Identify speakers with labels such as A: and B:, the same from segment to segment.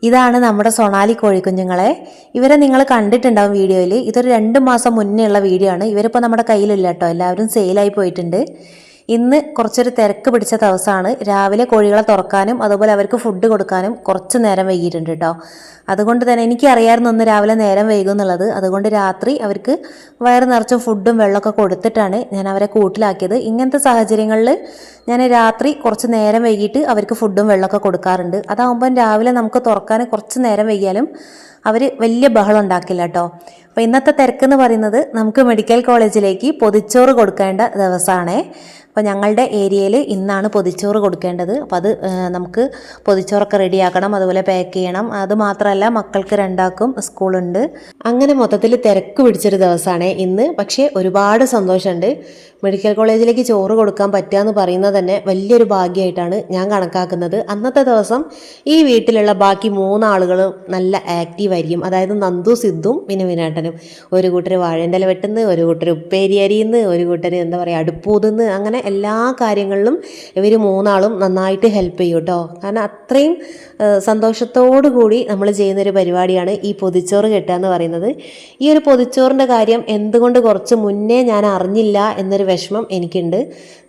A: ഇതാണ് നമ്മുടെ സൊണാലി കോഴിക്കുഞ്ഞുങ്ങളെ. ഇവരെ നിങ്ങൾ കണ്ടിട്ടുണ്ടാവും വീഡിയോയിൽ. ഇതൊരു 2 മാസം മുന്നേ ഉള്ള വീഡിയോ ആണ്. ഇവരിപ്പോൾ നമ്മുടെ കയ്യിലില്ല കേട്ടോ, എല്ലാവരും സെയിലായി പോയിട്ടുണ്ട്. ഇന്ന് കുറച്ചൊരു തിരക്ക് പിടിച്ച ദിവസമാണ്. രാവിലെ കോഴികളെ തുറക്കാനും അതുപോലെ അവർക്ക് ഫുഡ് കൊടുക്കാനും കുറച്ച് നേരം വൈകിയിട്ടുണ്ട് കേട്ടോ. അതുകൊണ്ട് തന്നെ എനിക്കറിയാമായിരുന്നു ഒന്ന് രാവിലെ നേരം വൈകും എന്നുള്ളത്. അതുകൊണ്ട് രാത്രി അവർക്ക് വയറ് നിറച്ച ഫുഡും വെള്ളമൊക്കെ കൊടുത്തിട്ടാണ് ഞാൻ അവരെ കൂട്ടിലാക്കിയത്. ഇങ്ങനത്തെ സാഹചര്യങ്ങളിൽ ഞാൻ രാത്രി കുറച്ച് നേരം വൈകിട്ട് അവർക്ക് ഫുഡും വെള്ളമൊക്കെ കൊടുക്കാറുണ്ട്. അതാകുമ്പം രാവിലെ നമുക്ക് തുറക്കാൻ കുറച്ച് നേരം വൈകിയാലും അവർ വലിയ ബഹളം ഉണ്ടാക്കില്ല കേട്ടോ. അപ്പോൾ ഇന്നത്തെ തിരക്കെന്ന് പറയുന്നത് നമുക്ക് മെഡിക്കൽ കോളേജിലേക്ക് പൊതിച്ചോറ് കൊടുക്കേണ്ട ദിവസമാണ്. അപ്പോൾ ഞങ്ങളുടെ ഏരിയയിൽ ഇന്നാണ് പൊതിച്ചോറ് കൊടുക്കേണ്ടത്. അപ്പോൾ അത് നമുക്ക് പൊതിച്ചോറൊക്കെ റെഡിയാക്കണം, അതുപോലെ പാക്ക് ചെയ്യണം. അത് മാത്രമല്ല മക്കൾക്ക് രണ്ടാൾക്കും സ്കൂളുണ്ട്. അങ്ങനെ മൊത്തത്തിൽ തിരക്ക് പിടിച്ചൊരു ദിവസമാണ് ഇന്ന്. പക്ഷേ ഒരുപാട് സന്തോഷമുണ്ട്. മെഡിക്കൽ കോളേജിലേക്ക് ചോറ് കൊടുക്കാൻ പറ്റുക എന്ന് പറയുന്നത് തന്നെ വലിയൊരു ഭാഗ്യമായിട്ടാണ് ഞാൻ കണക്കാക്കുന്നത്. അന്നത്തെ ദിവസം ഈ വീട്ടിലുള്ള ബാക്കി 3 ആളുകളും നല്ല ആക്റ്റീവ് ആയിരിക്കും. അതായത് നന്ദു, സിദ്ധും പിന്നെ വിനാട്ടനും. ഒരു കൂട്ടർ വാഴേൻ്റെ ഇല വെട്ടുന്നു, ഒരു കൂട്ടർ ഉപ്പേരി അരിയുന്നു, ഒരു കൂട്ടർ എന്താ പറയുക അടുപ്പൂതുന്നു. അങ്ങനെ എല്ലാ കാര്യങ്ങളിലും ഇവർ 3 ആളും നന്നായിട്ട് ഹെൽപ്പ് ചെയ്യും കേട്ടോ. കാരണം അത്രയും സന്തോഷത്തോടു കൂടി നമ്മൾ ചെയ്യുന്നൊരു പരിപാടിയാണ് ഈ പൊതിച്ചോറ് കെട്ടുക എന്ന് പറയുന്നത്. ഈ ഒരു പൊതിച്ചോറിൻ്റെ കാര്യം എന്തുകൊണ്ട് കുറച്ച് മുന്നേ ഞാൻ അറിഞ്ഞില്ല എന്നൊരു വിഷമം എനിക്കുണ്ട്.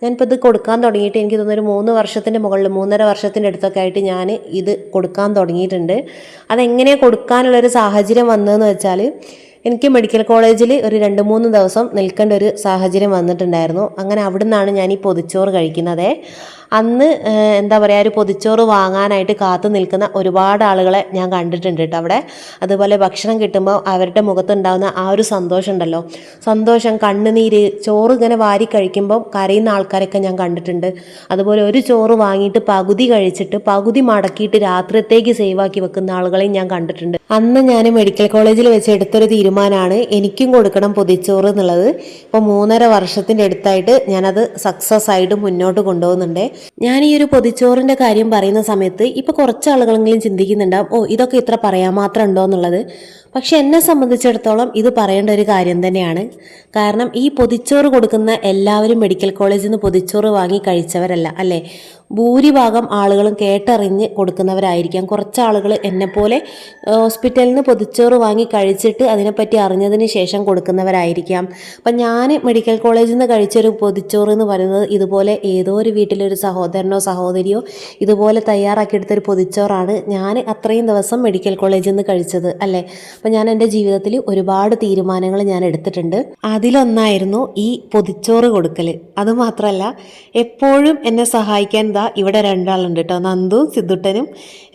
A: ഞാനിപ്പോൾ ഇത് കൊടുക്കാൻ തുടങ്ങിയിട്ട് എനിക്ക് തോന്നുന്നൊരു 3 വർഷത്തിൻ്റെ മുകളിൽ, 3.5 വർഷത്തിൻ്റെ അടുത്തൊക്കെ ആയിട്ട് ഞാൻ ഇത് കൊടുക്കാൻ തുടങ്ങിയിട്ടുണ്ട്. അതെങ്ങനെയാണ് കൊടുക്കാനുള്ളൊരു സാഹചര്യം വന്നതെന്ന് വെച്ചാൽ, എനിക്ക് മെഡിക്കൽ കോളേജിൽ ഒരു 2-3 ദിവസം നിൽക്കേണ്ട ഒരു സാഹചര്യം വന്നിട്ടുണ്ടായിരുന്നു. അങ്ങനെ അവിടെ നിന്നാണ് ഞാൻ ഈ പൊതിച്ചോറ് കഴിക്കുന്നത്. അന്ന് എന്താ പറയുക, ഒരു പൊതിച്ചോറ് വാങ്ങാനായിട്ട് കാത്തു നിൽക്കുന്ന ഒരുപാട് ആളുകളെ ഞാൻ കണ്ടിട്ടുണ്ട് കേട്ടോ അവിടെ. അതുപോലെ ഭക്ഷണം കിട്ടുമ്പോൾ അവരുടെ മുഖത്തുണ്ടാകുന്ന ആ ഒരു സന്തോഷം ഉണ്ടല്ലോ, സന്തോഷം, കണ്ണുനീര്, ചോറ് ഇങ്ങനെ വാരി കഴിക്കുമ്പോൾ കരയുന്ന ആൾക്കാരൊക്കെ ഞാൻ കണ്ടിട്ടുണ്ട്. അതുപോലെ ഒരു ചോറ് വാങ്ങിയിട്ട് പകുതി കഴിച്ചിട്ട് പകുതി മടക്കിയിട്ട് രാത്രിയത്തേക്ക് സേവാക്കി വെക്കുന്ന ആളുകളെയും ഞാൻ കണ്ടിട്ടുണ്ട്. അന്ന് ഞാൻ മെഡിക്കൽ കോളേജിൽ വെച്ച് എടുത്തൊരു തീരുമാനമാണ് എനിക്കും കൊടുക്കണം പൊതിച്ചോറ് എന്നുള്ളത്. ഇപ്പോൾ 3.5 വർഷത്തിൻ്റെ അടുത്തായിട്ട് ഞാനത് സക്സസ് ആയിട്ട് മുന്നോട്ട് കൊണ്ടുപോകുന്നുണ്ട്. ഞാൻ ഈ ഒരു പൊതിച്ചോറിൻ്റെ കാര്യം പറയുന്ന സമയത്ത് ഇപ്പോൾ കുറച്ച് ആളുകളെങ്കിലും ചിന്തിക്കുന്നുണ്ടാവും, ഓ ഇതൊക്കെ ഇത്ര പറയാൻ മാത്രം ഉണ്ടോ എന്നുള്ളത്. പക്ഷെ എന്നെ സംബന്ധിച്ചിടത്തോളം ഇത് പറയേണ്ട ഒരു കാര്യം തന്നെയാണ്. കാരണം ഈ പൊതിച്ചോറ് കൊടുക്കുന്ന എല്ലാവരും മെഡിക്കൽ കോളേജിൽ നിന്ന് പൊതിച്ചോറ് വാങ്ങി കഴിച്ചവരല്ല, അല്ലേ? ഭൂരിഭാഗം ആളുകളും കേട്ടറിഞ്ഞ് കൊടുക്കുന്നവരായിരിക്കാം. കുറച്ച് ആളുകൾ എന്നെപ്പോലെ ഹോസ്പിറ്റലിൽ നിന്ന് പൊതിച്ചോറ് വാങ്ങി കഴിച്ചിട്ട് അതിനെപ്പറ്റി അറിഞ്ഞതിന് ശേഷം കൊടുക്കുന്നവരായിരിക്കാം. അപ്പം ഞാൻ മെഡിക്കൽ കോളേജിൽ നിന്ന് കഴിച്ചൊരു പൊതിച്ചോറ് എന്ന് പറയുന്നത് ഇതുപോലെ ഏതോ ഒരു വീട്ടിലൊരു സഹോദരനോ സഹോദരിയോ ഇതുപോലെ തയ്യാറാക്കിയെടുത്തൊരു പൊതിച്ചോറാണ് ഞാൻ അത്രയും ദിവസം മെഡിക്കൽ കോളേജിൽ നിന്ന് കഴിച്ചത്, അല്ലേ? അപ്പം ഞാൻ എൻ്റെ ജീവിതത്തിൽ ഒരുപാട് തീരുമാനങ്ങൾ ഞാൻ എടുത്തിട്ടുണ്ട്. അതിലൊന്നായിരുന്നു ഈ പൊതിച്ചോറ് കൊടുക്കൽ. അതുമാത്രമല്ല എപ്പോഴും എന്നെ സഹായിക്കാൻ ഇവിടെ 2 ആളുണ്ട് കേട്ടോ, നന്ദും സിദ്ധുട്ടനും.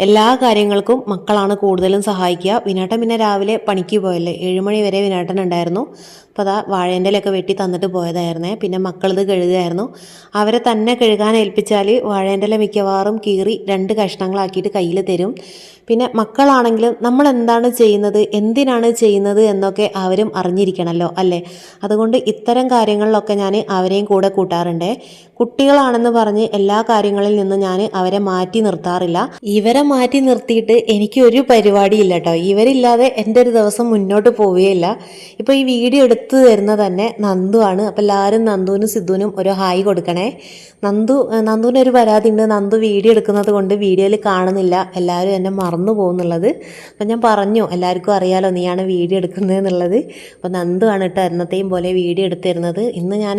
A: എല്ലാ കാര്യങ്ങൾക്കും മക്കളാണ് കൂടുതലും സഹായിക്കുക. വിനാട്ടൻ പിന്നെ രാവിലെ പണിക്ക് പോയല്ലേ, 7 മണി വരെ വിനാട്ടൻ ഉണ്ടായിരുന്നു. അപ്പോൾ അതാ വാഴേൻ്റെ ഇലയൊക്കെ വെട്ടി തന്നിട്ട് പോയതായിരുന്നേ. പിന്നെ മക്കളിത് കഴുകുകയായിരുന്നു. അവരെ തന്നെ കഴുകാൻ ഏൽപ്പിച്ചാൽ വാഴേൻ്റെ ഇല മിക്കവാറും കീറി 2 കഷ്ണങ്ങളാക്കിയിട്ട് കയ്യിൽ തരും. പിന്നെ മക്കളാണെങ്കിലും നമ്മൾ എന്താണ് ചെയ്യുന്നത്, എന്തിനാണ് ചെയ്യുന്നത് എന്നൊക്കെ അവരും അറിഞ്ഞിരിക്കണമല്ലോ, അല്ലേ? അതുകൊണ്ട് ഇത്തരം കാര്യങ്ങളിലൊക്കെ ഞാൻ അവരെയും കൂടെ കൂട്ടാറുണ്ട്. കുട്ടികളാണെന്ന് പറഞ്ഞ് എല്ലാ കാര്യങ്ങളിൽ നിന്നും ഞാൻ അവരെ മാറ്റി നിർത്താറില്ല. ഇവരെ മാറ്റി നിർത്തിയിട്ട് എനിക്ക് ഒരു പരിപാടിയില്ല കേട്ടോ. ഇവരില്ലാതെ എൻ്റെ ഒരു ദിവസം മുന്നോട്ട് പോവുകയില്ല. ഇപ്പോൾ ഈ വീഡിയോ എടുത്തു തരുന്നത് തന്നെ നന്ദു ആണ്. അപ്പോൾ എല്ലാവരും നന്ദുവിനും സിദ്ധുവിനും ഒരു ഹായ് കൊടുക്കണേ. നന്ദുവിന് ഒരു പരാതി ഉണ്ട്, നന്ദു വീഡിയോ എടുക്കുന്നത് കൊണ്ട് വീഡിയോയിൽ കാണുന്നില്ല, എല്ലാവരും എന്നെ മറന്നു പോകുന്നുള്ളത്. അപ്പം ഞാൻ പറഞ്ഞു, എല്ലാവർക്കും അറിയാലോ നീയാണ് വീഡിയോ എടുക്കുന്നത് എന്നുള്ളത്. അപ്പോൾ നന്ദു ആണ് കേട്ടോ എന്നത്തെയും പോലെ വീഡിയോ എടുത്തിരുന്നത്. ഇന്ന്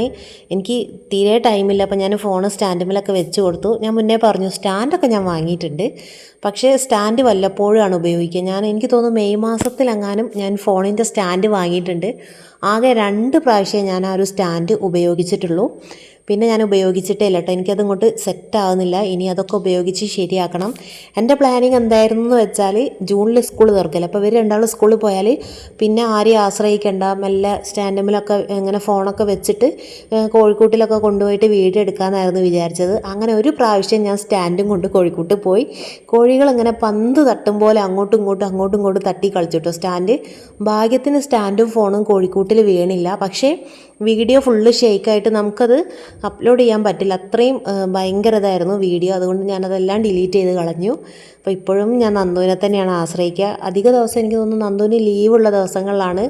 A: എനിക്ക് തീരെ ടൈമില്ല. അപ്പോൾ ഞാൻ ഫോൺ സ്റ്റാൻഡുമിലൊക്കെ വെച്ച് കൊടുത്തു. ഞാൻ മുന്നേ പറഞ്ഞു സ്റ്റാൻഡൊക്കെ ഞാൻ വാങ്ങിയിട്ടുണ്ട്, പക്ഷേ സ്റ്റാൻഡ് വല്ലപ്പോഴുമാണ് ഉപയോഗിക്കുക. എനിക്ക് തോന്നുന്നു മെയ് മാസത്തിലെങ്ങാനും ഞാൻ ഫോണിൻ്റെ സ്റ്റാൻഡ് വാങ്ങിയിട്ടുണ്ട്. ആകെ 2 പ്രാവശ്യം ഞാൻ ആ ഒരു സ്റ്റാൻഡ് ഉപയോഗിച്ചിട്ടുള്ളൂ. പിന്നെ ഞാൻ ഉപയോഗിച്ചിട്ടേ ഇല്ല കേട്ടോ. എനിക്കത് ഇങ്ങോട്ട് സെറ്റ് ആകുന്നില്ല. ഇനി അതൊക്കെ ഉപയോഗിച്ച് ശരിയാക്കണം. എൻ്റെ പ്ലാനിങ് എന്തായിരുന്നു എന്ന് വെച്ചാൽ ജൂണിൽ സ്കൂൾ തുറക്കില്ല. അപ്പോൾ ഇവർ 2 ആളും സ്കൂളിൽ പോയാൽ പിന്നെ ആരെയും ആശ്രയിക്കേണ്ട, മെല്ലെ സ്റ്റാൻഡുമിലൊക്കെ ഇങ്ങനെ ഫോണൊക്കെ വെച്ചിട്ട് കോഴിക്കൂട്ടിലൊക്കെ കൊണ്ടുപോയിട്ട് വീഡിയോ എടുക്കാമെന്നായിരുന്നു വിചാരിച്ചത്. അങ്ങനെ ഒരു പ്രാവശ്യം ഞാൻ സ്റ്റാൻഡും കൊണ്ട് കോഴിക്കൂട്ടിൽ പോയി. കോഴികളിങ്ങനെ പന്ത് തട്ടും പോലെ അങ്ങോട്ടും ഇങ്ങോട്ടും തട്ടി കളിച്ചിട്ടോ സ്റ്റാൻഡ്. ഭാഗ്യത്തിന് സ്റ്റാൻഡും ഫോണും കോഴിക്കൂട്ടിൽ വീണില്ല. പക്ഷേ വീഡിയോ ഫുള്ള് ഷെയ്ക്കായിട്ട് നമുക്കത് അപ്ലോഡ് ചെയ്യാൻ പറ്റില്ല. അത്രയും ഭയങ്കര ഇതായിരുന്നു വീഡിയോ. അതുകൊണ്ട് ഞാനതെല്ലാം ഡിലീറ്റ് ചെയ്ത് കളഞ്ഞു. അപ്പോൾ ഇപ്പോഴും ഞാൻ നന്ദുവിനെ തന്നെയാണ് ആശ്രയിക്കുക. അധിക ദിവസം എനിക്ക് തോന്നുന്നു നന്ദുവിന് ലീവുള്ള ദിവസങ്ങളിലാണ്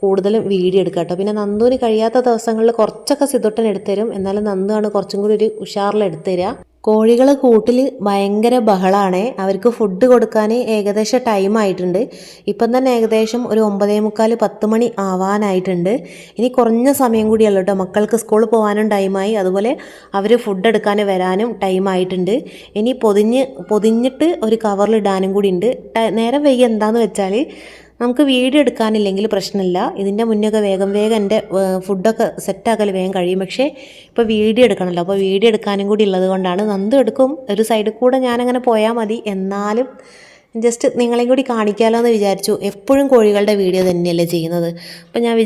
A: കൂടുതലും വീഡിയോ എടുക്കുക കേട്ടോ. പിന്നെ നന്ദുവിന് കഴിയാത്ത ദിവസങ്ങളിൽ കുറച്ചൊക്കെ സിദ്ധുട്ടൻ എടുത്തുതരും. എന്നാലും നന്ദുവാണ് കുറച്ചും കൂടി ഒരു ഉഷാറിൽ എടുത്തുതരിക. കോഴികൾ കൂട്ടിൽ ഭയങ്കര ബഹളമാണ്. അവർക്ക് ഫുഡ് കൊടുക്കാൻ ഏകദേശം ടൈം ആയിട്ടുണ്ട്. ഇപ്പം തന്നെ ഏകദേശം ഒരു 9:45 10 മണി ആവാനായിട്ടുണ്ട്. ഇനി കുറഞ്ഞ സമയം കൂടിയല്ലോ കേട്ടോ. മക്കൾക്ക് സ്കൂളിൽ പോകാനും ടൈമായി, അതുപോലെ അവർ ഫുഡ് എടുക്കാൻ വരാനും ടൈം ആയിട്ടുണ്ട്. ഇനി പൊതിഞ്ഞിട്ട് ഒരു കവറിലിടാനും കൂടി ഉണ്ട്. നേരം വൈകി എന്താണെന്ന് വെച്ചാൽ നമുക്ക് വീഡിയോ എടുക്കാനില്ലെങ്കിൽ പ്രശ്നമില്ല. ഇതിൻ്റെ മുന്നൊക്കെ വേഗം എൻ്റെ ഫുഡൊക്കെ സെറ്റാക്കൽ വേഗം കഴിയും. പക്ഷേ ഇപ്പോൾ വീഡിയോ എടുക്കണമല്ലോ, അപ്പോൾ വീഡിയോ എടുക്കാനും കൂടി ഉള്ളത് കൊണ്ടാണ്. നന്ദു എടുക്കും, ഒരു സൈഡിൽ കൂടെ ഞാനങ്ങനെ പോയാൽ മതി. എന്നാലും ജസ്റ്റ് നിങ്ങളെയും കൂടി കാണിക്കാമല്ലോ എന്ന് വിചാരിച്ചു. എപ്പോഴും കോഴികളുടെ വീഡിയോ തന്നെയല്ലേ ചെയ്യുന്നത്. അപ്പോൾ ഞാൻ എന്ന്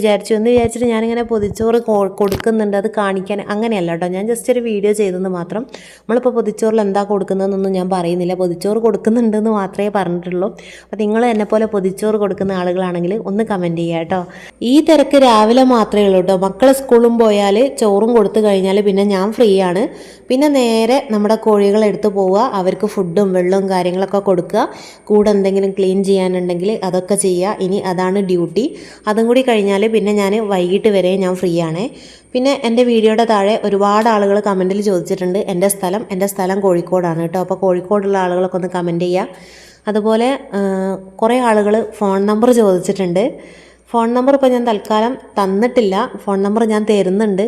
A: വിചാരിച്ചിട്ട് ഞാനിങ്ങനെ പൊതിച്ചോറ് കൊടുക്കുന്നുണ്ട്, അത് കാണിക്കാൻ അങ്ങനെയല്ല കേട്ടോ. ഞാൻ ജസ്റ്റ് ഒരു വീഡിയോ ചെയ്തെന്ന് മാത്രം. നമ്മളിപ്പോൾ പൊതിച്ചോറിൽ എന്താ കൊടുക്കുന്നതെന്നൊന്നും ഞാൻ പറയുന്നില്ല. പൊതിച്ചോറ് കൊടുക്കുന്നുണ്ടെന്ന് മാത്രമേ പറഞ്ഞിട്ടുള്ളൂ. അപ്പോൾ നിങ്ങൾ എന്നെപ്പോലെ പൊതിച്ചോറ് കൊടുക്കുന്ന ആളുകളാണെങ്കിൽ ഒന്ന് കമൻറ്റ് ചെയ്യുക കേട്ടോ. ഈ തിരക്ക് രാവിലെ മാത്രമേ ഉള്ളൂ കേട്ടോ. മക്കൾ സ്കൂളും പോയാൽ ചോറും കൊടുത്തു കഴിഞ്ഞാൽ പിന്നെ ഞാൻ ഫ്രീ ആണ്. പിന്നെ നേരെ നമ്മുടെ കോഴികളെടുത്ത് പോവുക, അവർക്ക് ഫുഡും വെള്ളവും കാര്യങ്ങളൊക്കെ കൊടുക്കുക, കൂടെ എന്തെങ്കിലും ക്ലീൻ ചെയ്യാനുണ്ടെങ്കിൽ അതൊക്കെ ചെയ്യുക. ഇനി അതാണ് ഡ്യൂട്ടി. അതും കൂടി കഴിഞ്ഞാൽ പിന്നെ ഞാൻ വൈകിട്ട് വരെ ഞാൻ ഫ്രീ ആണ്. പിന്നെ എൻ്റെ വീഡിയോയുടെ താഴെ ഒരുപാട് ആളുകൾ കമൻറ്റിൽ ചോദിച്ചിട്ടുണ്ട് എൻ്റെ സ്ഥലം കോഴിക്കോടാണ് കേട്ടോ. അപ്പോൾ കോഴിക്കോടുള്ള ആളുകളൊക്കെ ഒന്ന് കമൻറ്റ് ചെയ്യുക. അതുപോലെ കുറേ ആളുകൾ ഫോൺ നമ്പർ ചോദിച്ചിട്ടുണ്ട്. ഫോൺ നമ്പർ ഇപ്പോൾ ഞാൻ തൽക്കാലം തന്നിട്ടില്ല. ഫോൺ നമ്പർ ഞാൻ തരുന്നുണ്ട്.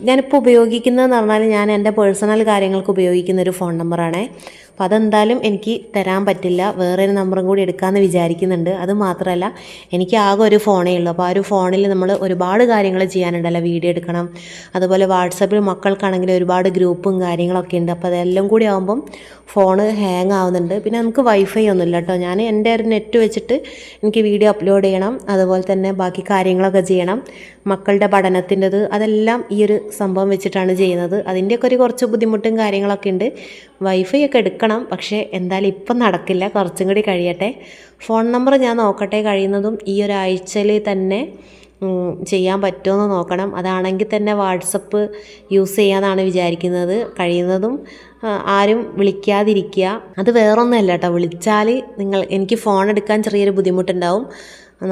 A: ഞാനിപ്പോൾ ഉപയോഗിക്കുന്നതെന്ന് പറഞ്ഞാൽ ഞാൻ എൻ്റെ പേഴ്സണൽ കാര്യങ്ങൾക്ക് ഉപയോഗിക്കുന്നൊരു ഫോൺ നമ്പറാണേ. അപ്പോൾ അതെന്തായാലും എനിക്ക് തരാൻ പറ്റില്ല. വേറെ ഒരു നമ്പറും കൂടി എടുക്കാമെന്ന് വിചാരിക്കുന്നുണ്ട്. അത് മാത്രമല്ല, എനിക്ക് ആകെ ഒരു ഫോണേ ഉള്ളൂ. അപ്പോൾ ആ ഒരു ഫോണിൽ നമ്മൾ ഒരുപാട് കാര്യങ്ങൾ ചെയ്യാനുണ്ടല്ലോ. വീഡിയോ എടുക്കണം, അതുപോലെ വാട്സപ്പിൽ മക്കൾക്കാണെങ്കിൽ ഒരുപാട് ഗ്രൂപ്പും കാര്യങ്ങളൊക്കെ ഉണ്ട്. അപ്പോൾ അതെല്ലാം കൂടി ആകുമ്പം ഫോണ് ഹാങ് ആവുന്നുണ്ട്. പിന്നെ നമുക്ക് വൈഫൈ ഒന്നുമില്ല കേട്ടോ. ഞാൻ എൻ്റെ ഒരു നെറ്റ് വെച്ചിട്ട് എനിക്ക് വീഡിയോ അപ്ലോഡ് ചെയ്യണം, അതുപോലെ തന്നെ ബാക്കി കാര്യങ്ങളൊക്കെ ചെയ്യണം. മക്കളുടെ പഠനത്തിൻ്റെത് അതെല്ലാം ഈ ഒരു സംഭവം വെച്ചിട്ടാണ് ചെയ്യുന്നത്. അതിൻ്റെയൊക്കെ ഒരു കുറച്ച് ബുദ്ധിമുട്ടും കാര്യങ്ങളൊക്കെ ഉണ്ട്. വൈഫൈ ഒക്കെ എടുക്കണം, പക്ഷേ എന്തായാലും ഇപ്പം നടക്കില്ല, കുറച്ചും കൂടി കഴിയട്ടെ. ഫോൺ നമ്പർ ഞാൻ നോക്കട്ടെ, കഴിയുന്നതും ഈ ഒരാഴ്ചയിൽ തന്നെ ചെയ്യാൻ പറ്റുമെന്ന് നോക്കണം. അതാണെങ്കിൽ തന്നെ വാട്സപ്പ് യൂസ് ചെയ്യാമെന്നാണ് വിചാരിക്കുന്നത്. കഴിയുന്നതും ആരും വിളിക്കാതിരിക്കുക. അത് വേറൊന്നുമല്ല കേട്ടോ. വിളിച്ചാൽ എനിക്ക് ഫോൺ എടുക്കാൻ ചെറിയൊരു ബുദ്ധിമുട്ടുണ്ടാവും.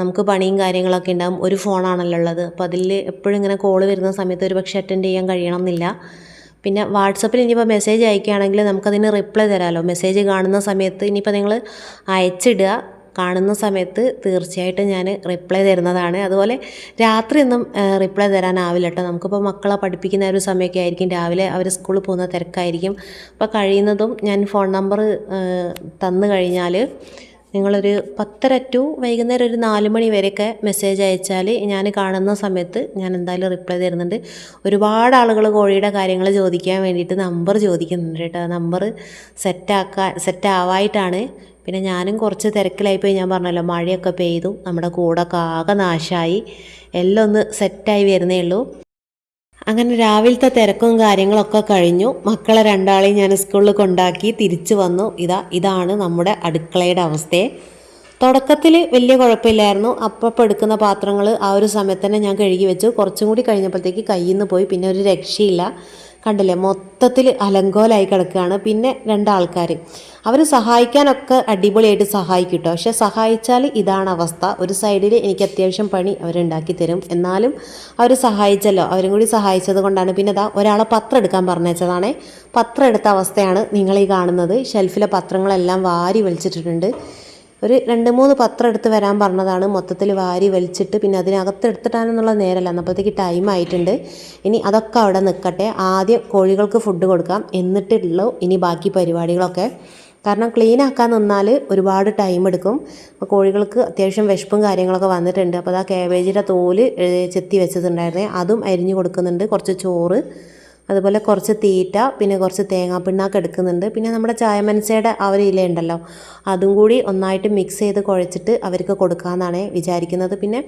A: നമുക്ക് പണിയും കാര്യങ്ങളൊക്കെ ഉണ്ടാകും. ഒരു ഫോണാണല്ലോ ഉള്ളത്. അപ്പോൾ അതിൽ എപ്പോഴും ഇങ്ങനെ കോൾ വരുന്ന സമയത്ത് ഒരു പക്ഷേ അറ്റൻഡ് ചെയ്യാൻ കഴിയണം എന്നില്ല. പിന്നെ വാട്സപ്പിൽ ഇനിയിപ്പോൾ മെസ്സേജ് അയക്കുകയാണെങ്കിൽ നമുക്കതിന് റിപ്ലൈ തരാമല്ലോ. മെസ്സേജ് കാണുന്ന സമയത്ത് ഇനിയിപ്പോൾ നിങ്ങൾ അയച്ചിടുക, കാണുന്ന സമയത്ത് തീർച്ചയായിട്ടും ഞാൻ റിപ്ലൈ തരുന്നതാണ്. അതുപോലെ രാത്രിയൊന്നും റിപ്ലൈ തരാനാവില്ല കേട്ടോ. നമുക്കിപ്പോൾ മക്കളെ പഠിപ്പിക്കുന്ന ഒരു സമയമൊക്കെ ആയിരിക്കും, രാവിലെ അവർ സ്കൂളിൽ പോകുന്ന തിരക്കായിരിക്കും. അപ്പോൾ കഴിയുന്നതും ഞാൻ ഫോൺ നമ്പർ തന്നു കഴിഞ്ഞാൽ നിങ്ങളൊരു 10:30 ടു വൈകുന്നേരം ഒരു 4 മണി വരെയൊക്കെ മെസ്സേജ് അയച്ചാൽ ഞാൻ കാണുന്ന സമയത്ത് ഞാൻ എന്തായാലും റിപ്ലൈ തരുന്നുണ്ട്. ഒരുപാട് ആളുകൾ കോഴിയുടെ കാര്യങ്ങൾ ചോദിക്കാൻ വേണ്ടിയിട്ട് നമ്പർ ചോദിക്കുന്നുണ്ട് കേട്ടോ. നമ്പർ സെറ്റാവായിട്ടാണ്. പിന്നെ ഞാനും കുറച്ച് തിരക്കിലായിപ്പോയി. ഞാൻ പറഞ്ഞല്ലോ, മഴയൊക്കെ പെയ്തു, നമ്മുടെ കൂടൊക്കെ ആകെ നാശമായി. എല്ലാം ഒന്ന് സെറ്റായി വരുന്നേ ഉള്ളൂ. അങ്ങനെ രാവിലത്തെ തിരക്കും കാര്യങ്ങളൊക്കെ കഴിഞ്ഞു. മക്കളെ രണ്ടാളെയും ഞാൻ സ്കൂളിൽ കൊണ്ടാക്കി തിരിച്ചു വന്നു. ഇതാണ് നമ്മുടെ അടുക്കളയുടെ അവസ്ഥയെ. തുടക്കത്തിൽ വലിയ കുഴപ്പമില്ലായിരുന്നു. അപ്പം എടുക്കുന്ന പാത്രങ്ങൾ ആ ഒരു സമയത്ത് തന്നെ ഞാൻ കഴുകി വെച്ചു. കുറച്ചും കൂടി കഴിഞ്ഞപ്പോഴത്തേക്ക് കയ്യിൽ നിന്ന് പോയി. പിന്നെ ഒരു രക്ഷയില്ല. കണ്ടില്ലേ, മൊത്തത്തിൽ അലങ്കോലായി കിടക്കുകയാണ്. പിന്നെ 2 ആൾക്കാർ അവർ സഹായിക്കാനൊക്കെ അടിപൊളിയായിട്ട് സഹായിക്കും കേട്ടോ. പക്ഷെ സഹായിച്ചാൽ ഇതാണ് അവസ്ഥ. ഒരു സൈഡിൽ എനിക്ക് അത്യാവശ്യം പണി അവരുണ്ടാക്കി തരും. എന്നാലും അവർ സഹായിച്ചല്ലോ, അവരും കൂടി സഹായിച്ചത് കൊണ്ടാണ്. പിന്നെ ഒരാളെ പത്രം എടുക്കാൻ പറഞ്ഞേച്ചതാണേ. പത്രം എടുത്ത അവസ്ഥയാണ് നിങ്ങളീ കാണുന്നത്. ഷെൽഫിലെ പത്രങ്ങളെല്ലാം വാരി വലിച്ചിട്ടിട്ടുണ്ട്. ഒരു 2-3 പത്രം എടുത്ത് വരാൻ പറഞ്ഞതാണ്. മൊത്തത്തിൽ വാരി വലിച്ചിട്ട് പിന്നെ അതിനകത്ത് എടുത്തിട്ടാണെന്നുള്ള നേരമല്ല. അന്നപ്പോഴത്തേക്ക് ടൈം ആയിട്ടുണ്ട്. ഇനി അതൊക്കെ അവിടെ നിൽക്കട്ടെ. ആദ്യം കോഴികൾക്ക് ഫുഡ് കൊടുക്കാം, എന്നിട്ടുള്ളൂ ഇനി ബാക്കി പരിപാടികളൊക്കെ. കാരണം ക്ലീൻ ആക്കാൻ നിന്നാൽ ഒരുപാട് ടൈം എടുക്കും. അപ്പോൾ കോഴികൾക്ക് അത്യാവശ്യം വിശപ്പും കാര്യങ്ങളൊക്കെ വന്നിട്ടുണ്ട്. അപ്പോൾ ആ കാബേജിൻ്റെ തോല് ചെത്തി വെച്ചതുണ്ടായിരുന്നേ, അതും അരിഞ്ഞു കൊടുക്കുന്നുണ്ട്. കുറച്ച് ചോറ്, അതുപോലെ കുറച്ച് തീറ്റ, പിന്നെ കുറച്ച് തേങ്ങാപ്പിണ്ണാക്ക് എടുക്കുന്നുണ്ട്. പിന്നെ നമ്മുടെ ചായമനസയുടെ ആ ഒരു ഇല ഉണ്ടല്ലോ, അതും കൂടി ഒന്നായിട്ട് മിക്സ് ചെയ്ത് കുഴച്ചിട്ട് അവർക്ക് കൊടുക്കാമെന്നാണ് വിചാരിക്കുന്നത്. പിന്നെ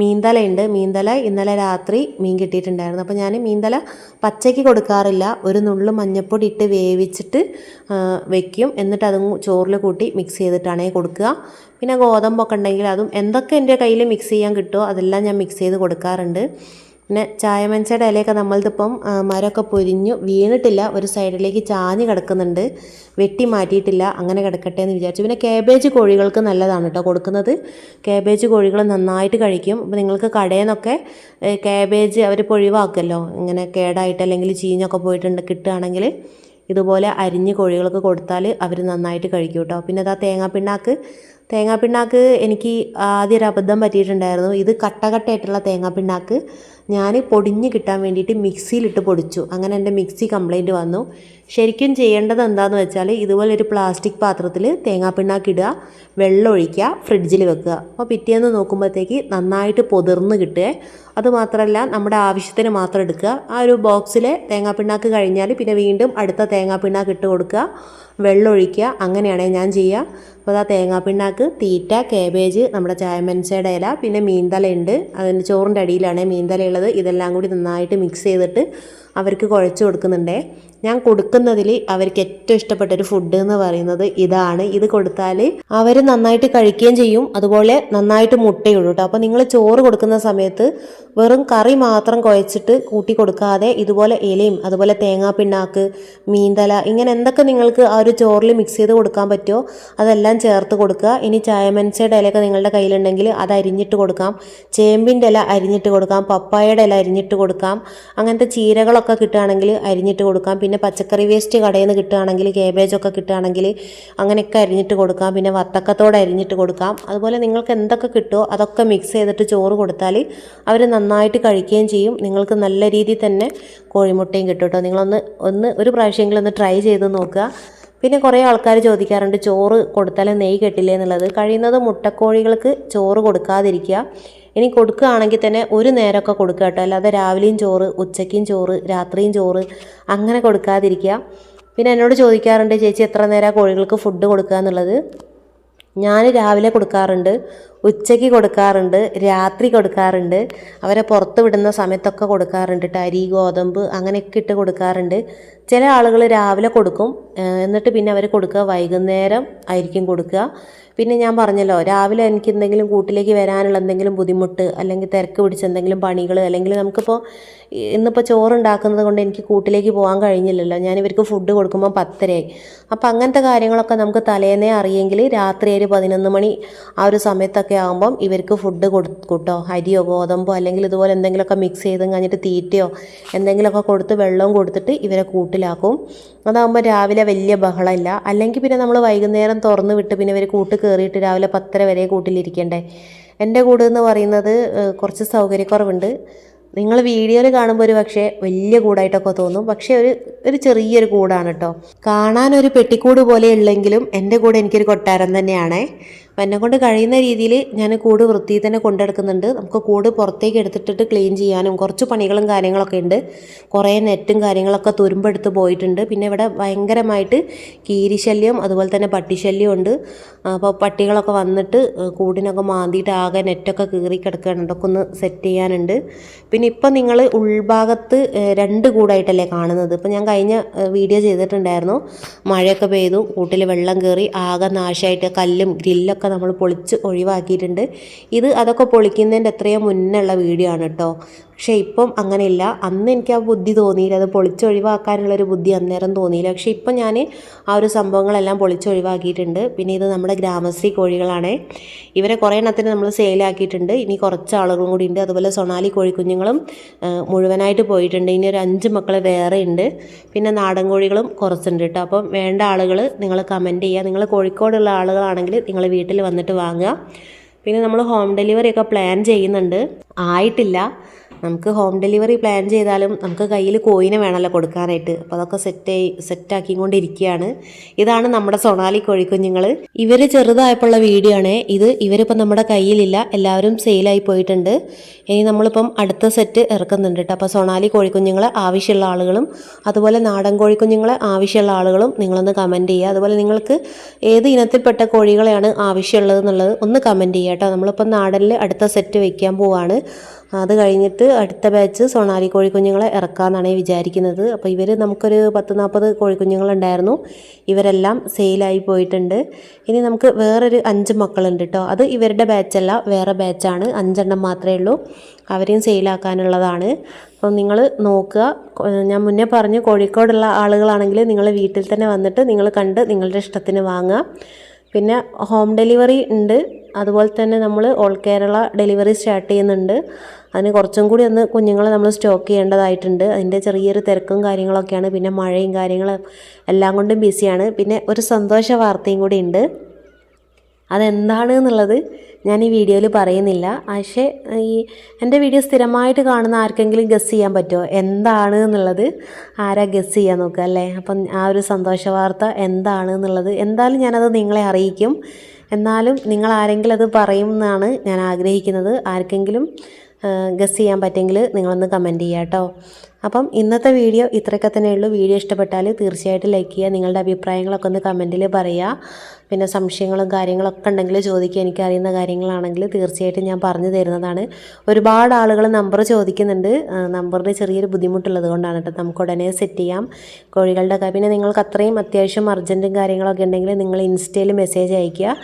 A: മീൻതലയുണ്ട്. മീൻതല ഇന്നലെ രാത്രി മീൻ കിട്ടിയിട്ടുണ്ടായിരുന്നു. അപ്പോൾ ഞാൻ മീൻതല പച്ചയ്ക്ക് കൊടുക്കാറില്ല. ഒരു നുള്ളു മഞ്ഞൾപ്പൊടി ഇട്ട് വേവിച്ചിട്ട് വെക്കും. എന്നിട്ട് അതും ചോറിൽ കൂട്ടി മിക്സ് ചെയ്തിട്ടാണ് കൊടുക്കുക. പിന്നെ ഗോതമ്പൊക്കെ ഉണ്ടെങ്കിൽ അതും എന്തൊക്കെ എൻ്റെ കയ്യിൽ മിക്സ് ചെയ്യാൻ കിട്ടുമോ അതെല്ലാം ഞാൻ മിക്സ് ചെയ്ത് കൊടുക്കാറുണ്ട്. പിന്നെ ചായമനസയുടെ ഇലയൊക്കെ നമ്മളിതിപ്പം മരമൊക്കെ പൊരിഞ്ഞു വീണിട്ടില്ല, ഒരു സൈഡിലേക്ക് ചാഞ്ഞ് കിടക്കുന്നുണ്ട്, വെട്ടി മാറ്റിയിട്ടില്ല. അങ്ങനെ കിടക്കട്ടെ എന്ന് വിചാരിച്ചു. പിന്നെ കാബേജ് കോഴികൾക്ക് നല്ലതാണ് കേട്ടോ കൊടുക്കുന്നത്. കാബേജ് കോഴികൾ നന്നായിട്ട് കഴിക്കും. അപ്പോൾ നിങ്ങൾക്ക് കടയിൽ നിന്നൊക്കെ കാബേജ് അവർ ഒഴിവാക്കുമല്ലോ, ഇങ്ങനെ കേടായിട്ട് അല്ലെങ്കിൽ ചീഞ്ഞൊക്കെ പോയിട്ടുണ്ട് കിട്ടുകയാണെങ്കിൽ ഇതുപോലെ അരിഞ്ഞ് കോഴികൾക്ക് കൊടുത്താൽ അവർ നന്നായിട്ട് കഴിക്കും കേട്ടോ. പിന്നെ അതാ തേങ്ങാപ്പിണ്ണാക്ക് എനിക്ക് ആദ്യം ഒരു അബദ്ധം പറ്റിയിട്ടുണ്ടായിരുന്നു. ഇത് കട്ടയായിട്ടുള്ള തേങ്ങാപ്പിണ്ണാക്ക് ഞാൻ പൊടിഞ്ഞ് കിട്ടാൻ വേണ്ടിയിട്ട് മിക്സിയിലിട്ട് പൊടിച്ചു. അങ്ങനെ എൻ്റെ മിക്സി കംപ്ലൈൻറ്റ് വന്നു. ശരിക്കും ചെയ്യേണ്ടത് എന്താണെന്ന് വെച്ചാൽ ഇതുപോലെ ഒരു പ്ലാസ്റ്റിക് പാത്രത്തിൽ തേങ്ങാപ്പിണ്ണാക്ക് ഇടുക, വെള്ളം ഒഴിക്കുക, ഫ്രിഡ്ജിൽ വെക്കുക. അപ്പോൾ പിറ്റേന്ന് നോക്കുമ്പോഴത്തേക്ക് നന്നായിട്ട് പൊതിർന്ന് കിട്ടുക. അതുമാത്രമല്ല നമ്മുടെ ആവശ്യത്തിന് മാത്രം എടുക്കുക. ആ ഒരു ബോക്സിലെ തേങ്ങാപ്പിണ്ണാക്ക് കഴിഞ്ഞാൽ പിന്നെ വീണ്ടും അടുത്ത തേങ്ങാപ്പിണ്ണാക്ക് ഇട്ട് കൊടുക്കുക, വെള്ളം ഒഴിക്കുക. അങ്ങനെയാണ് ഞാൻ ചെയ്യുക. അപ്പോൾ ആ തേങ്ങാപ്പിണ്ണാക്ക്, തീറ്റ, കാബേജ്, നമ്മുടെ ചായമൻസയുടെ ഇല, പിന്നെ മീൻതല ഉണ്ട്. അതിൻ്റെ ചോറിൻ്റെ അടിയിലാണ് മീൻതല ഉള്ളത്. ഇതെല്ലാം കൂടി നന്നായിട്ട് മിക്സ് ചെയ്തിട്ട് അവർക്ക് കുഴച്ച് കൊടുക്കുന്നുണ്ട്. ഞാൻ കൊടുക്കുന്നതിൽ അവർക്ക് ഏറ്റവും ഇഷ്ടപ്പെട്ടൊരു ഫുഡ് എന്ന് പറയുന്നത് ഇതാണ്. ഇത് കൊടുത്താൽ അവർ നന്നായിട്ട് കഴിക്കുകയും ചെയ്യും, അതുപോലെ നന്നായിട്ട് മുട്ടയുള്ളൂ കേട്ടോ. അപ്പോൾ നിങ്ങൾ ചോറ് കൊടുക്കുന്ന സമയത്ത് വെറും കറി മാത്രം കുഴച്ചിട്ട് കൂട്ടി കൊടുക്കാതെ ഇതുപോലെ ഇലയും അതുപോലെ തേങ്ങാപ്പിണ്ണാക്ക്, മീൻതല, ഇങ്ങനെ എന്തൊക്കെ നിങ്ങൾക്ക് ആ ഒരു ചോറിൽ മിക്സ് ചെയ്ത് കൊടുക്കാൻ പറ്റുമോ അതെല്ലാം ചേർത്ത് കൊടുക്കുക. ഇനി ചായമൻസയുടെ ഇലയൊക്കെ നിങ്ങളുടെ കയ്യിലുണ്ടെങ്കിൽ അത് അരിഞ്ഞിട്ട് കൊടുക്കാം, ചേമ്പിൻ്റെ ഇല അരിഞ്ഞിട്ട് കൊടുക്കാം, പപ്പായയുടെ ഇല അരിഞ്ഞിട്ട് കൊടുക്കാം. അങ്ങനത്തെ ചീരകളൊക്കെ കിട്ടുകയാണെങ്കിൽ അരിഞ്ഞിട്ട് കൊടുക്കാം. പിന്നെ പച്ചക്കറി വേസ്റ്റ് കടയിൽ നിന്ന് കിട്ടുകയാണെങ്കിൽ, കേബേജൊക്കെ കിട്ടുകയാണെങ്കിൽ അങ്ങനെയൊക്കെ അരിഞ്ഞിട്ട് കൊടുക്കാം. പിന്നെ വത്തക്കത്തോടെ അരിഞ്ഞിട്ട് കൊടുക്കാം. അതുപോലെ നിങ്ങൾക്ക് എന്തൊക്കെ കിട്ടുമോ അതൊക്കെ മിക്സ് ചെയ്തിട്ട് ചോറ് കൊടുത്താൽ അവർ നന്നായിട്ട് കഴിക്കുകയും ചെയ്യും. നിങ്ങൾക്ക് നല്ല രീതിയിൽ തന്നെ കോഴിമുട്ടയും കിട്ടും കേട്ടോ. നിങ്ങളൊന്ന് ഒരു പ്രാവശ്യമെങ്കിലും ഒന്ന് ട്രൈ ചെയ്ത് നോക്കുക. പിന്നെ കുറേ ആൾക്കാർ ചോദിക്കാറുണ്ട് ചോറ് കൊടുത്താൽ നെയ്യ് കെട്ടില്ലേ എന്നുള്ളത്. കഴിയുന്നത് മുട്ടക്കോഴികൾക്ക് ചോറ് കൊടുക്കാതിരിക്കുക. ഇനി കൊടുക്കുകയാണെങ്കിൽ തന്നെ ഒരു നേരമൊക്കെ കൊടുക്കുക കേട്ടോ. അല്ലാതെ രാവിലെയും ചോറ്, ഉച്ചയ്ക്കും ചോറ്, രാത്രിയും ചോറ് അങ്ങനെ കൊടുക്കാതിരിക്കുക. പിന്നെ എന്നോട് ചോദിക്കാറുണ്ട് ചേച്ചി എത്ര നേരം കോഴികൾക്ക് ഫുഡ് കൊടുക്കുക എന്നുള്ളത്. ഞാൻ രാവിലെ കൊടുക്കാറുണ്ട്, ഉച്ചയ്ക്ക് കൊടുക്കാറുണ്ട്, രാത്രി കൊടുക്കാറുണ്ട്, അവരെ പുറത്ത് വിടുന്ന സമയത്തൊക്കെ കൊടുക്കാറുണ്ട്. അരി, ഗോതമ്പ് അങ്ങനെയൊക്കെ ഇട്ട് കൊടുക്കാറുണ്ട്. ചില ആളുകൾ രാവിലെ കൊടുക്കും, എന്നിട്ട് പിന്നെ അവർ കൊടുക്കുക വൈകുന്നേരം ആയിരിക്കും കൊടുക്കുക. പിന്നെ ഞാൻ പറഞ്ഞല്ലോ രാവിലെ എനിക്ക് എന്തെങ്കിലും കൂട്ടിലേക്ക് വരാനുള്ള എന്തെങ്കിലും ബുദ്ധിമുട്ട് അല്ലെങ്കിൽ തിരക്ക് പിടിച്ച എന്തെങ്കിലും പണികൾ, അല്ലെങ്കിൽ നമുക്കിപ്പോൾ ഇന്നിപ്പോൾ ചോറുണ്ടാക്കുന്നത് കൊണ്ട് എനിക്ക് കൂട്ടിലേക്ക് പോകാൻ കഴിഞ്ഞില്ലല്ലോ, ഞാൻ ഇവർക്ക് ഫുഡ് കൊടുക്കുമ്പോൾ 10:30ആയി. അപ്പോൾ അങ്ങനത്തെ കാര്യങ്ങളൊക്കെ നമുക്ക് തലേന്നേ അറിയെങ്കിൽ രാത്രി ഒരു 11 മണി ആ ഒരു സമയത്തൊക്കെ ആകുമ്പം ഇവർക്ക് ഫുഡ് കൊടുക്കൂട്ടോ. അരിയോ ഗോതമ്പോ അല്ലെങ്കിൽ ഇതുപോലെ എന്തെങ്കിലുമൊക്കെ മിക്സ് ചെയ്ത് കഴിഞ്ഞിട്ട് തീറ്റയോ എന്തെങ്കിലുമൊക്കെ കൊടുത്ത് വെള്ളവും കൊടുത്തിട്ട് ഇവരെ കൂട്ടിലാക്കും. അതാകുമ്പോൾ രാവിലെ വലിയ ബഹളമില്ല. അല്ലെങ്കിൽ പിന്നെ നമ്മൾ വൈകുന്നേരം തുറന്ന് വിട്ട് പിന്നെ ഇവർ കൂട്ട് കയറിയിട്ട് രാവിലെ 10:30 വരെ കൂട്ടിലിരിക്കണ്ടേ. എൻ്റെ കൂട് എന്ന് പറയുന്നത് കുറച്ച് സൗകര്യക്കുറവുണ്ട്. നിങ്ങൾ വീഡിയോയിൽ കാണുമ്പോൾ ഒരു പക്ഷേ വലിയ കൂടായിട്ടൊക്കെ തോന്നും, പക്ഷേ ഒരു ചെറിയൊരു കൂടാണ് കേട്ടോ. കാണാനൊരു പെട്ടിക്കൂട് പോലെ ഉള്ളെങ്കിലും എൻ്റെ കൂടെ എനിക്കൊരു കൊട്ടാരം തന്നെയാണേ. അപ്പം എന്നെക്കൊണ്ട് കഴിയുന്ന രീതിയിൽ ഞാൻ കൂട് വൃത്തിയിൽ തന്നെ കൊണ്ടെടുക്കുന്നുണ്ട്. നമുക്ക് കൂട് പുറത്തേക്ക് എടുത്തിട്ടിട്ട് ക്ലീൻ ചെയ്യാനും കുറച്ച് പണികളും കാര്യങ്ങളൊക്കെ ഉണ്ട്. കുറേ നെറ്റും കാര്യങ്ങളൊക്കെ തുരുമ്പെടുത്ത് പോയിട്ടുണ്ട്. പിന്നെ ഇവിടെ ഭയങ്കരമായിട്ട് കീരിശല്യം അതുപോലെ തന്നെ പട്ടിശല്യം ഉണ്ട്. അപ്പോൾ പട്ടികളൊക്കെ വന്നിട്ട് കൂടിനൊക്കെ മാന്തിയിട്ട് ആകെ നെറ്റൊക്കെ കീറി കിടക്കുകയാണ്. അതൊക്കെ ഒന്ന് സെറ്റ് ചെയ്യാനുണ്ട്. പിന്നെ ഇപ്പം നിങ്ങൾ ഉൾഭാഗത്ത് 2 കൂടായിട്ടല്ലേ കാണുന്നത്. ഇപ്പം ഞാൻ കഴിഞ്ഞ വീഡിയോ ചെയ്തിട്ടുണ്ടായിരുന്നു, മഴയൊക്കെ പെയ്തു, കൂട്ടിൽ വെള്ളം കയറി ആകെ നാശമായിട്ട് കല്ലും ഗ്രില്ലൊക്കെ നമ്മൾ പൊളിച്ച് ഒഴിവാക്കിയിട്ടുണ്ട്. അതൊക്കെ പൊളിക്കുന്നതിൻ്റെ എത്രയോ മുന്നേ ഉള്ള വീഡിയോ ആണ് കേട്ടോ. പക്ഷേ ഇപ്പം അങ്ങനെയില്ല. അന്ന് എനിക്ക് ആ ബുദ്ധി തോന്നിയില്ല, അത് പൊളിച്ചൊഴിവാക്കാനുള്ളൊരു ബുദ്ധി അന്നേരം തോന്നിയില്ല. പക്ഷേ ഇപ്പം ഞാൻ ആ ഒരു സംഭവങ്ങളെല്ലാം പൊളിച്ചൊഴിവാക്കിയിട്ടുണ്ട്. പിന്നെ ഇത് നമ്മുടെ ഗ്രാമശ്രീ കോഴികളാണ്. ഇവരെ കുറേ എണ്ണത്തിന് നമ്മൾ സെയിലാക്കിയിട്ടുണ്ട്. ഇനി കുറച്ച് ആളുകളും കൂടി ഉണ്ട്. അതുപോലെ സൊണാലി കോഴിക്കുഞ്ഞുങ്ങളും മുഴുവനായിട്ട് പോയിട്ടുണ്ട്. ഇനി ഒരു 5 മക്കൾ വേറെ ഉണ്ട്. പിന്നെ നാടൻ കോഴികളും കുറച്ചുണ്ട് കേട്ടോ. അപ്പം വേണ്ട ആളുകൾ നിങ്ങൾ കമൻറ്റ് ചെയ്യുക. നിങ്ങൾ കോഴിക്കോടുള്ള ആളുകളാണെങ്കിൽ നിങ്ങൾ വീട്ടിൽ വന്നിട്ട് വാങ്ങുക. പിന്നെ നമ്മൾ ഹോം ഡെലിവറി ഒക്കെ പ്ലാൻ ചെയ്യുന്നുണ്ട്, ആയിട്ടില്ല. നമുക്ക് ഹോം ഡെലിവറി പ്ലാൻ ചെയ്താലും നമുക്ക് കയ്യിൽ കോയിനെ വേണമല്ലോ കൊടുക്കാനായിട്ട്. അപ്പോൾ അതൊക്കെ സെറ്റാക്കിക്കൊണ്ടിരിക്കുകയാണ്. ഇതാണ് നമ്മുടെ സൊണാലി കോഴിക്കുഞ്ഞുങ്ങൾ. ഇവർ ചെറുതായപ്പോഴുള്ള വീഡിയോ ആണ് ഇത്. ഇവരിപ്പം നമ്മുടെ കയ്യിലില്ല, എല്ലാവരും സെയിലായി പോയിട്ടുണ്ട്. ഇനി നമ്മളിപ്പം അടുത്ത സെറ്റ് ഇറക്കുന്നുണ്ട് കേട്ടോ. അപ്പോൾ സൊണാലി കോഴിക്കുഞ്ഞുങ്ങളെ ആവശ്യമുള്ള ആളുകളും അതുപോലെ നാടൻ കോഴിക്കുഞ്ഞുങ്ങളെ ആവശ്യമുള്ള ആളുകളും നിങ്ങളൊന്ന് കമൻറ്റ് ചെയ്യുക. അതുപോലെ നിങ്ങൾക്ക് ഏത് ഇനത്തിൽപ്പെട്ട കോഴികളെയാണ് ആവശ്യമുള്ളത് എന്നുള്ളത് ഒന്ന് കമൻറ്റ് ചെയ്യുക കേട്ടോ. നമ്മളിപ്പം നാടനിൽ അടുത്ത സെറ്റ് വയ്ക്കാൻ പോവാണ്. അത് കഴിഞ്ഞിട്ട് അടുത്ത ബാച്ച് സൊണാലി കോഴിക്കുഞ്ഞുങ്ങളെ ഇറക്കാമെന്നാണ് വിചാരിക്കുന്നത്. അപ്പോൾ ഇവർ നമുക്കൊരു 10-40 കോഴിക്കുഞ്ഞുങ്ങളുണ്ടായിരുന്നു, ഇവരെല്ലാം സെയിലായി പോയിട്ടുണ്ട്. ഇനി നമുക്ക് വേറൊരു 5 മക്കളുണ്ട് കേട്ടോ. അത് ഇവരുടെ ബാച്ചല്ല, വേറെ ബാച്ചാണ്. 5 എണ്ണം മാത്രമേ ഉള്ളൂ, അവരെയും സെയിലാക്കാനുള്ളതാണ്. അപ്പോൾ നിങ്ങൾ നോക്കുക. ഞാൻ മുന്നേ പറഞ്ഞു, കോഴിക്കോടുള്ള ആളുകളാണെങ്കിൽ നിങ്ങൾ വീട്ടിൽ തന്നെ വന്നിട്ട് നിങ്ങൾ കണ്ട് നിങ്ങളുടെ ഇഷ്ടത്തിന് വാങ്ങുക. പിന്നെ ഹോം ഡെലിവറി ഉണ്ട്. അതുപോലെ തന്നെ നമ്മൾ ഓൾ കേരള ഡെലിവറി സ്റ്റാർട്ട് ചെയ്യുന്നുണ്ട്. അതിന് കുറച്ചും കൂടി ഒന്ന് കുഞ്ഞുങ്ങളെ നമ്മൾ സ്റ്റോക്ക് ചെയ്യേണ്ടതായിട്ടുണ്ട്. അതിൻ്റെ ചെറിയൊരു തിരക്കും കാര്യങ്ങളൊക്കെയാണ്. പിന്നെ മഴയും കാര്യങ്ങളും എല്ലാം കൊണ്ടും ബിസിയാണ്. പിന്നെ ഒരു സന്തോഷ വാർത്തയും കൂടി ഉണ്ട്. അതെന്താണ് എന്നുള്ളത് ഞാൻ ഈ വീഡിയോയിൽ പറയുന്നില്ല. പക്ഷേ എൻ്റെ വീഡിയോ സ്ഥിരമായിട്ട് കാണുന്ന ആർക്കെങ്കിലും ഗസ് ചെയ്യാൻ പറ്റുമോ എന്താണ് എന്നുള്ളത്? ആരാ ഗസ് ചെയ്യാൻ നോക്കുക അല്ലേ? അപ്പം ആ ഒരു സന്തോഷ വാർത്ത എന്താണ് എന്നുള്ളത് എന്തായാലും ഞാനത് നിങ്ങളെ അറിയിക്കും. എന്നാലും നിങ്ങൾ ആരെങ്കിലും അത് പറയും എന്നാണ് ഞാൻ ആഗ്രഹിക്കുന്നത്. ആർക്കെങ്കിലും ഗസ് ചെയ്യാൻ പറ്റുമെങ്കിൽ നിങ്ങളൊന്ന് കമൻറ്റ് ചെയ്യുക കേട്ടോ. അപ്പം ഇന്നത്തെ വീഡിയോ ഇത്രയൊക്കെ തന്നെ ഉള്ളൂ. വീഡിയോ ഇഷ്ടപ്പെട്ടാൽ തീർച്ചയായിട്ടും ലൈക്ക് ചെയ്യുക. നിങ്ങളുടെ അഭിപ്രായങ്ങളൊക്കെ ഒന്ന് കമൻറ്റിൽ പറയുക. പിന്നെ സംശയങ്ങളും കാര്യങ്ങളൊക്കെ ഉണ്ടെങ്കിൽ ചോദിക്കുക. എനിക്കറിയുന്ന കാര്യങ്ങളാണെങ്കിൽ തീർച്ചയായിട്ടും ഞാൻ പറഞ്ഞു തരുന്നതാണ്. ഒരുപാട് ആളുകൾ നമ്പർ ചോദിക്കുന്നുണ്ട്. നമ്പറിന് ചെറിയൊരു ബുദ്ധിമുട്ടുള്ളത് കൊണ്ടാണ് കേട്ടോ. നമുക്ക് ഉടനെ സെറ്റ് ചെയ്യാം കോഴികളുടെ. പിന്നെ നിങ്ങൾക്ക് അത്രയും അത്യാവശ്യം അർജൻറ്റും കാര്യങ്ങളൊക്കെ ഉണ്ടെങ്കിൽ നിങ്ങൾ ഇൻസ്റ്റയിൽ മെസ്സേജ് അയയ്ക്കുക.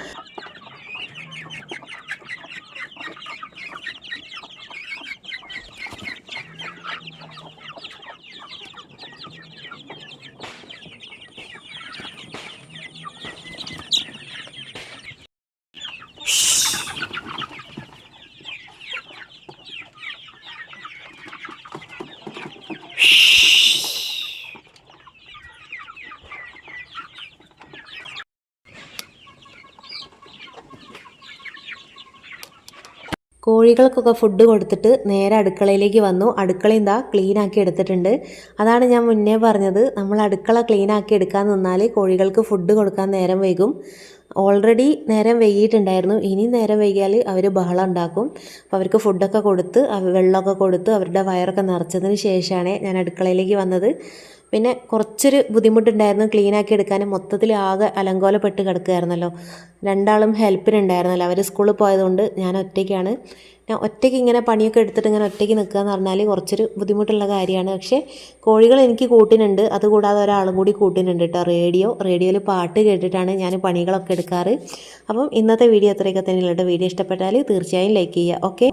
A: കോഴികൾക്കൊക്കെ ഫുഡ് കൊടുത്തിട്ട് നേരെ അടുക്കളയിലേക്ക് വന്നു. അടുക്കളയും ഇതാ ക്ലീനാക്കി എടുത്തിട്ടുണ്ട്. അതാണ് ഞാൻ മുന്നേ പറഞ്ഞത്, നമ്മൾ അടുക്കള ക്ലീനാക്കി എടുക്കാൻ നിന്നാൽ കോഴികൾക്ക് ഫുഡ് കൊടുക്കാൻ നേരം വൈകും. ഓൾറെഡി നേരം വൈകിയിട്ടുണ്ടായിരുന്നു. ഇനി നേരം വൈകിയാൽ അവർ ബഹളം ഉണ്ടാക്കും. അപ്പോൾ അവർക്ക് ഫുഡൊക്കെ കൊടുത്ത് വെള്ളമൊക്കെ കൊടുത്ത് അവരുടെ വയറൊക്കെ നിറച്ചതിന് ശേഷമാണ് ഞാൻ അടുക്കളയിലേക്ക് വന്നത്. പിന്നെ കുറച്ചൊരു ബുദ്ധിമുട്ടുണ്ടായിരുന്നു ക്ലീനാക്കി എടുക്കാൻ. മൊത്തത്തിൽ ആകെ അലങ്കോലപ്പെട്ട് കിടക്കുകയായിരുന്നല്ലോ. രണ്ടാളും ഹെൽപ്പിനുണ്ടായിരുന്നല്ലോ. അവർ സ്കൂളിൽ പോയതുകൊണ്ട് ഞാൻ ഒറ്റയ്ക്കാണ്. ഞാൻ ഒറ്റയ്ക്ക് ഇങ്ങനെ പണിയൊക്കെ എടുത്തിട്ട് ഇങ്ങനെ ഒറ്റയ്ക്ക് നിൽക്കുക എന്ന് പറഞ്ഞാൽ കുറച്ചൊരു ബുദ്ധിമുട്ടുള്ള കാര്യമാണ്. പക്ഷേ കോഴികൾ എനിക്ക് കൂട്ടിനുണ്ട്. അതുകൂടാതെ ഒരാളും കൂടി കൂട്ടിനുണ്ട് കേട്ടോ. റേഡിയോയിൽ പാട്ട് കേട്ടിട്ടാണ് ഞാൻ പണികളൊക്കെ എടുക്കാറ്. അപ്പം ഇന്നത്തെ വീഡിയോ അത്രയൊക്കെ തന്നെയുള്ളൂ. വീഡിയോ ഇഷ്ടപ്പെട്ടാൽ തീർച്ചയായും ലൈക്ക് ചെയ്യുക. ഓക്കെ.